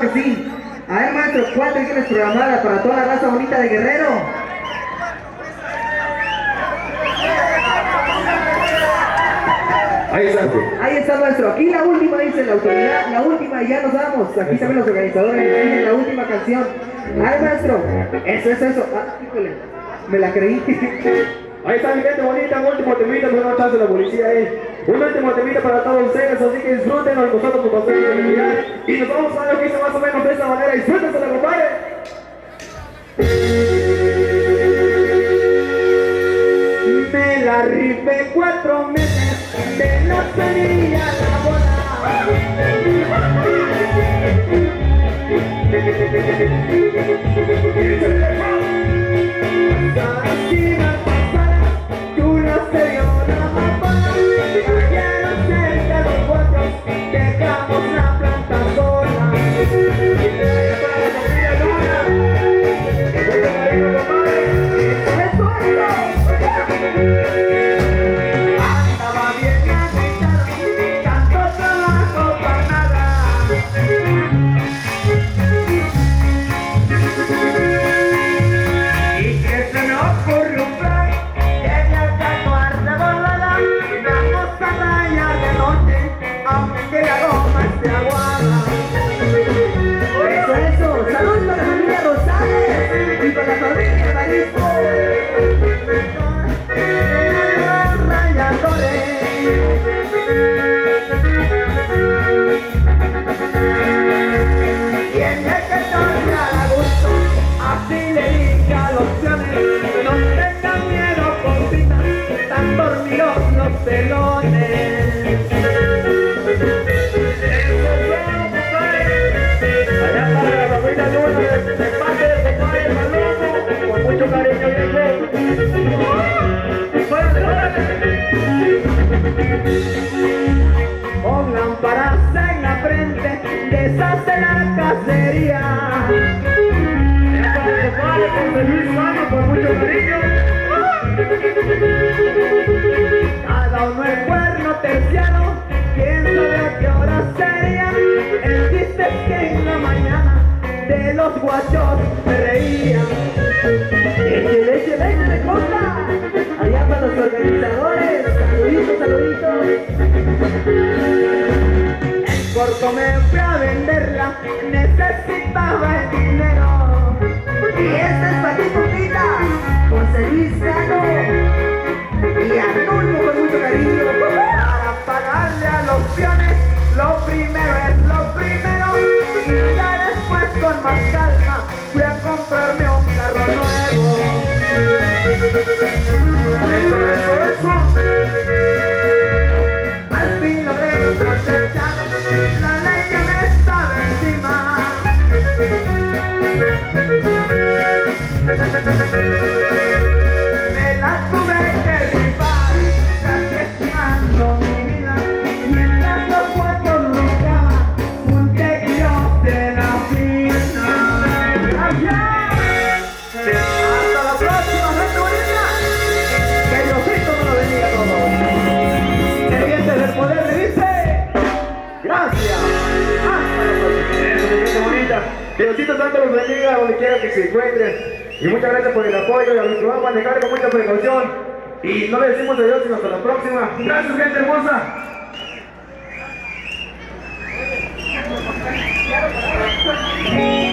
Sí. A ver, maestro, ¿cuántas tienes programadas para toda la raza bonita de Guerrero? Ahí está. Ahí está, maestro. Aquí la última, dice la autoridad. La última y ya nos vamos. Aquí también los organizadores dicen la última canción. Ay, maestro. Eso. Ah, híjole. Me la creí. Ahí está mi gente bonita, un último temita, pues no chance la policía ahí. Un último temita para todos ustedes, así que disfrútenlo y nosotros con bastante felicidad. Y nos vamos a ver lo que hizo más o menos de esta manera. Disfrútensela, compadre. Me la rifé 4 meses de la feria así me pasara, tú no se dio la mamá. Cayeron cerca los cuatro, dejamos la planta sola. Andaba bien agitado, tanto trabajo para nada. Y que se me ocurrió un plan, tenía que actuar de volada. Vamos a rayar de noche, aunque la goma esté aguada. Eso, saludos para la familia Rosales y para la familia Marisco. Tiene que tocar a gusto, así le dije a los peones. No tengan miedo, cositas, están dormidos los pelones. Allá para la familia Luna, de parte de compadre Palomo, con mucho cariño, viejo. Con lámparas en la frente, deshace la cacería. Ya para el compadre José Luis Mano, con mucho cariño. Cada uno el cuerno terciano, quién sabe a qué hora sería. El chiste es que en la mañana de los guachos se reían. Leche, costa. Allá para los organizadores, saluditos. En corto me fui a venderla, necesitaba el dinero. Y esta es para ti, compita, José Luis Cano. Y Arnulfo con mucho cariño. Para pagarle a los peones, lo primero es lo primero. Y ya después con más calma fui a comprarme un carro nuevo. Eso. Al fin logré cosechar, la leña me estaba encima. Me la tuve que rifar, casi estimando mi vida. Mientras los cuatro buscaban un tequio de la fina. Hasta la próxima, gente bonita. Que Diosito nos lo bendiga a todos. Que viene del poder le dice gracias. Hasta la próxima. Eso, mi gente bonita. Que Diosito Santo los bendiga donde quiera que se encuentren. Y muchas gracias por el apoyo y a los que vamos a manejar con mucha precaución. Y no le decimos adiós sino hasta la próxima. Gracias, gente hermosa.